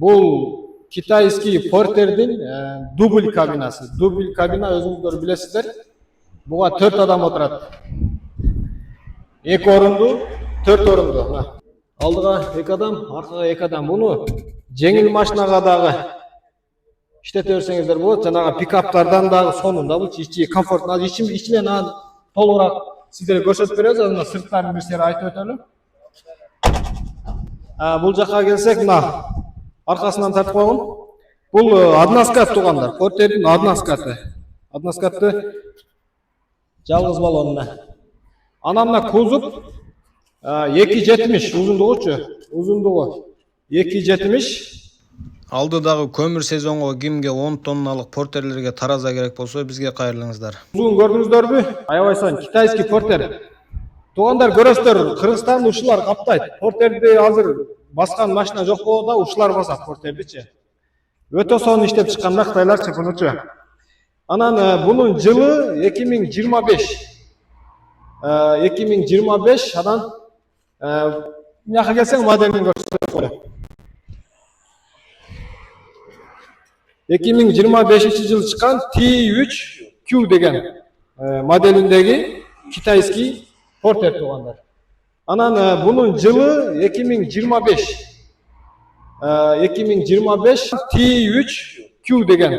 Бұл китайский портердің дубль кабинасы. Дубль кабина өзіңіздер білесіздер. Бұға 4 адам отырады. 2 орынды, 4 орынды. Алдыға 2 адам, арқаға 2 адам. Бұны жеңіл машинаға дағы іштете өрсеңіздер болады. Жаңағы пикаптардан дағы сонында бұл іші комфортно. Ішінен толығырақ сіздерге көрсетіп береміз. Сырттарын бір сері айтып өтелі. Бұл жаққа келсек, арқасынан тартып қойғын. Бұл односкат туғандар. Портердің односкаты. Односкаты жалғыз балонына. Анамна кузов 2,70 ұзындығы. Ұзындығы 2,70. Алдыдағы көмір сезонға кимге 10 тонналық портерлерге тараза керек болса, бізге қайырлыңыздар. Ұзын көрдіңіздер бі? Аябайсан, китайский портер. Туғандар көресіздер, Қырғызстан ушылар қаптайды. Портерді азыр басқан машина жоқ болда, ушылар басады портерді. Өте соны іштеп шыққан Қытайлар бұны. Анан бұның жылы 2025. 2025, адан яқы келсең моделін көрсетіп қой. 2025 жыл шыққан T3Q деген моделіндегі китайский портер туғандар. Анан бұның жылы 2025. 2025 T3Q деген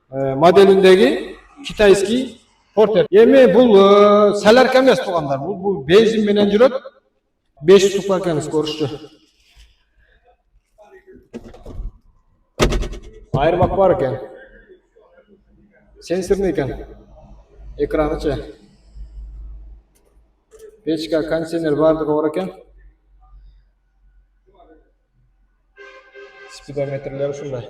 моделіндегі китайский портер. Еме бұл сәләрка емес туғандар. Бұл бензин менен жүреді. 500 супарканы скоросты. Айырбақ бар екен. Сенсорный екен. Экраны че. Печка, кондиционер бардығы бар екен. Спидометрлер ұшындай.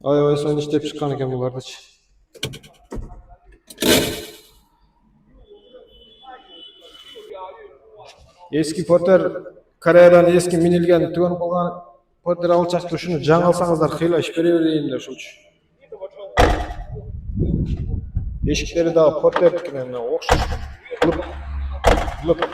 Ой, соны іштеп шыққан екен бұларды. Eski porter, Koreyadan eski minilgen tügönüp olgan porter alçaktı. Şunu жаңы алсаңыздар қиыла іш бере берейіндер шулчу. Ешіктері дағы портердікінен оқшыш. Лып.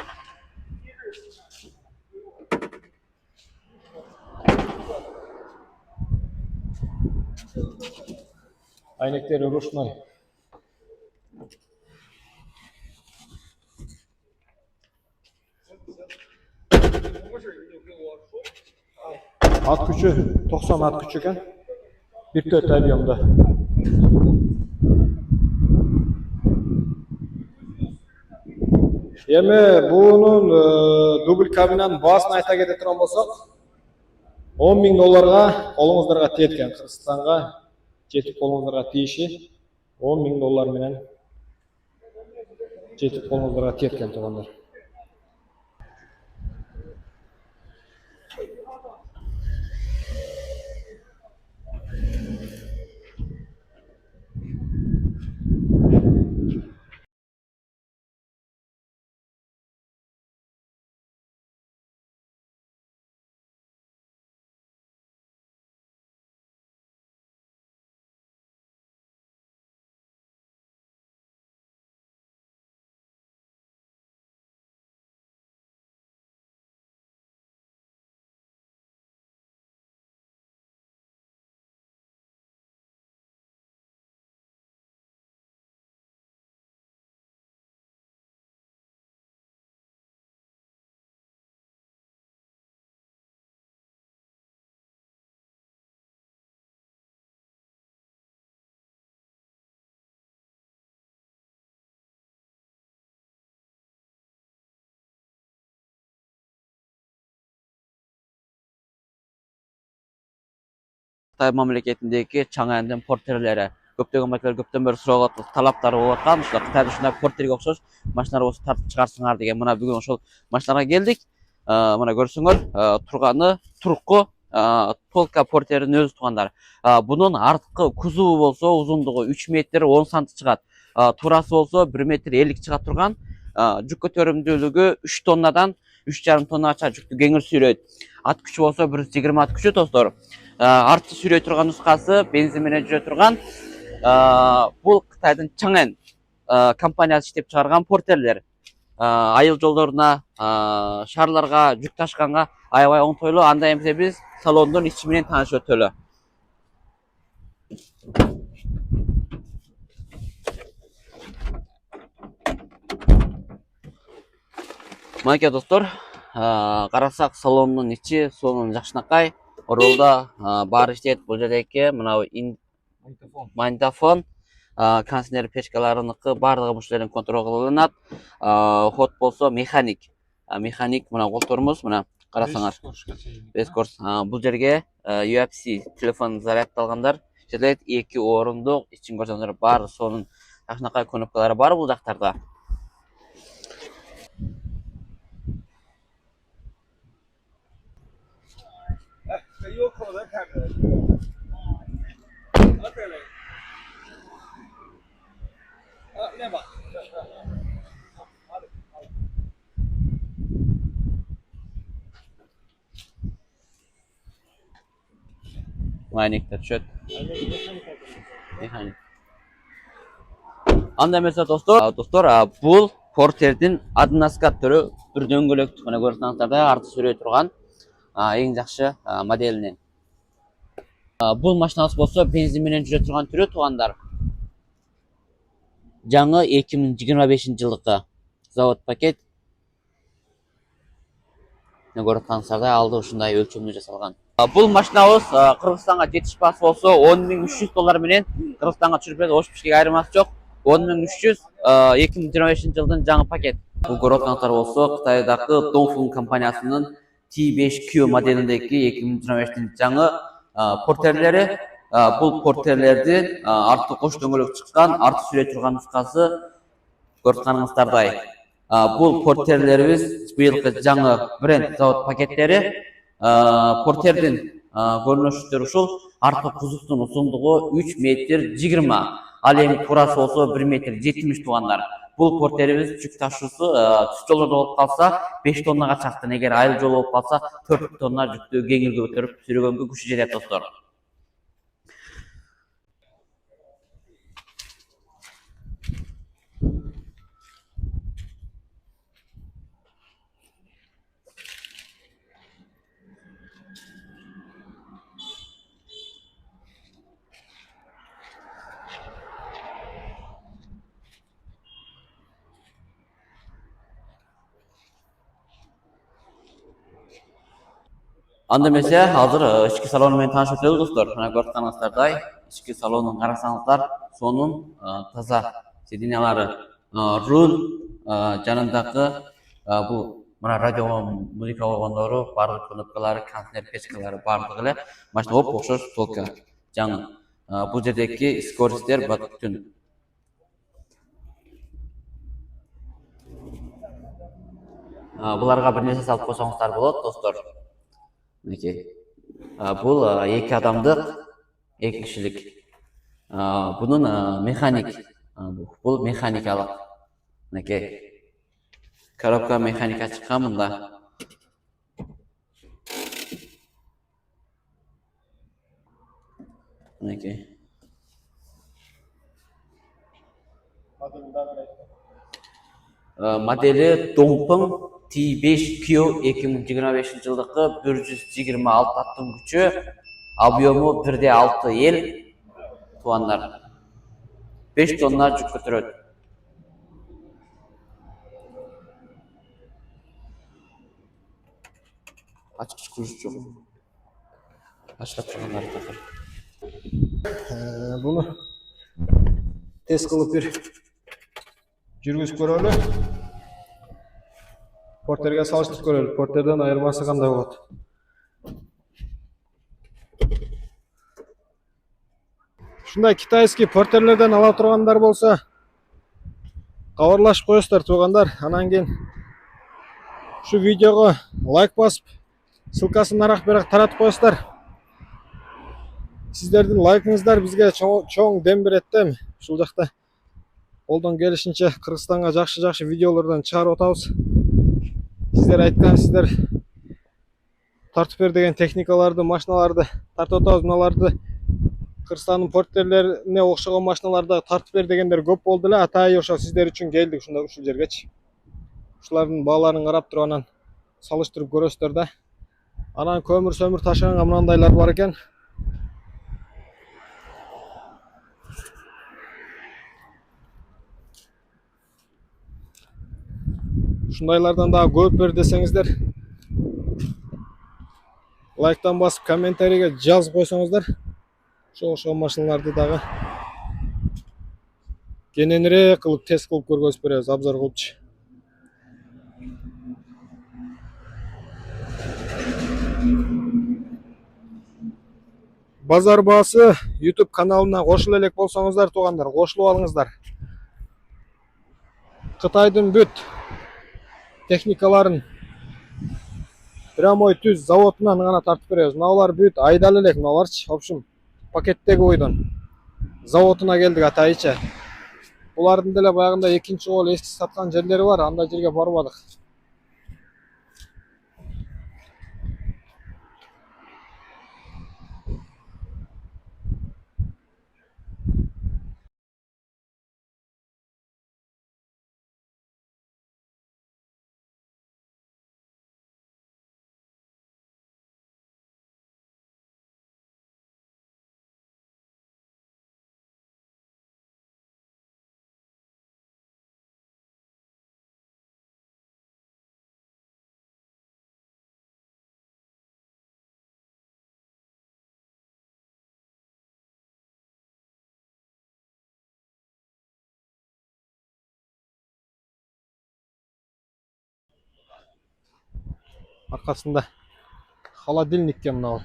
Айнектері ручной. At gücü 90 at gücüken 1.4 объемда. Eме bunun dubl kabinanın bağısını ayta kete turan bolsak $10.000 қолыңыздарга тиеткен. Кыргызстанга жетип қолыңыздарга тиеши $10.000 менен жетип қолыңыздарга тиеткен тугандар. Қытай мемлекетіндегі жаңадан портерлері көптеген машиналар көптен бері сұрауға талаптары болып жатқан. Қытайда шындай портерге ұқсас машиналар осы тартып шығарсыңар деген мына бүгін ошол машинаға келдік. Мына көрсеңер, тұрғаны тұрқы толка портерінің өзі туғандар. Бұның артқы кузовы болса ұзындығы 3 метр 10 сант шығады. Турасы болса 1 метр 50 шығады тұрған. Жүк көтерімділігі 3 тоннадан 3,5 тоннаға жүкті кеңір сүйрейді. Ат күші болса 120 ат күші достар. Артты сүйрей тұрған нұсқасы бензин менен жүре тұрған. Бұл Қытайдың Чаңэн компаниясы іштеп шығарған портерлер. айыл жолдоруна, шаарларга жүк ташканга аябай оңтойлуу. Анда эмесе биз салондун ичи менен таанышып өтөлү. Мынакей достор, карасак салондун ичи сонун жакшынакай. Оролдо баары иштейт. Бул жердеги мына магнитофон, кондиционер печкаларыныкы баардыгы ушул жерден контрол кылынат. Ход болсо механик. Механик мына колторубуз, мына карасаңар. 5 корс. Бул жерге UFC телефон зарядталгандар жетет. 2 орундук, ичин көрсөңөр баары сонун жакшынакай кнопкалары бар бул жактарда. Mekanikler düşöt. Mekanik. Anda emесе достор, бул портердин адынаскат түрү, бир дөңгөлөктүк мына көрсөңүздөр да арты сүрөй турган эң жакшы моделинен. Бул машинабыз болсо бензин менен жүрө турган түрү туугандар. Жаңы 2025-жылдыкы завод пакет. Көрүп атсаңыздар да алды ушундай өлчөмдүү жасалган. Бул машинабыз Кыргызстанга жетиш баасы болсо $10.300 менен Кыргызстанга түшүрүп берет. Ош бишкек айырмасы жок. 10.300 2025-жылдын жаңы пакет. Бул көрүп атсаңыздар болсо Кытайдагы Dongfeng компаниясынын T5Q моделиндеги 2025-тин жаңы портерлери. Бул портерлердин арты кош дөңгөлөк чыккан, арты сүрөй турган нускасы көрүп атканыңыздардай. Бул портерлерибиз быйылкы жаңы бренд завод пакеттери. Портердин көрүнүштөрү ушул. Арткы кузуктун узундугу 3,20 м. Ал эми турасы болсо 1,70 м туугандар. Бул портерибиз жүк ташуусу түз жолдордо болуп калса 5 тоннага чактын. Эгер айыл жол болуп калса 4 тонна жүктү кеңирге көтөрүп сүйрөгөнгө күчү жетет достор. Анда эмесе азыр ички салону менен таанышып өтөлү достор. Мына көрүп атсаңыздардай, ички салонун карасаңыздар, сонун таза сиденьялары, руль жанындагы бул мына радио музыка болгондору, баардык кнопкалары, кондиционер печкалары баардыгы эле машина оп окшош толка жаңы. Бул жердеги скоросттер бүткүн. Буларга бир нерсе салып койсоңуздар болот достор. Мынакей. Бул 2 адамдык, 2 кишилик. Бунун механик. Бул механикалык. Мынакей. Коробка механика чыккан мында. Мынакей. Модели Dongfeng T5Q 2025-жылдыкы 126 аттын күчү, объему 1,6 ел туугандар. 5 тонна жүк көтөрөт. Ачкыч куш жок. Ачкыч тургандар такыр. Буну тест кылып бир жүргүзүп көрөлү. Портерге салыштырып көрөлү. Портерден айырмасы кандай болот? Ушундай китайский портерлерден ала тургандар болсо, кабарлашып коесуздар туугандар. Анан кийин ушу видеого лайк басып, ссылкасын нарак берак таратып коесуздар. Сиздердин лайкыңыздар бизге чоң дем берет да. Ушул жакта колдон келишинче Кыргызстанга жакшы видеолордон чыгарып атабыз. Сиздер айткан, сиздер тартып бер деген техникаларды, машиналарды тартып атабыз. Мыналарды Кыргызстандын портерлерине окшогон машиналарды тартып бер дегендер көп болду эле. Атайы ошо сиздер үчүн келдик ушул жергечи. Ушулардын бааларын карап туруп анан салыштырып көрөсүздөр да. Анан көмүр ташыганга мынандайлар бар экен. Ушундайлардан дагы көп бер десеңиздер, лайктан басып комментарийге жазып койсоңуздар, ошол машиналарды дагы кененирээк кылып тест кылып көргөзүп беребиз, обзор кылыпчы. Базар баасы YouTube каналына кошуло элек болсоңуздар, туугандар, кошулуп алыңыздар. Кытайдын бүт техникаларын прямой түз заводунан гана тартып беребиз. Мыналар бүт айдалып элек, мыналарчы. В общем, пакеттеги бойдон заводуна келдик атайыча. Булардын деле баягында экинчи кол эски саткан жерлери бар, андай жерге барбадык. Аркасында холодильникке мынау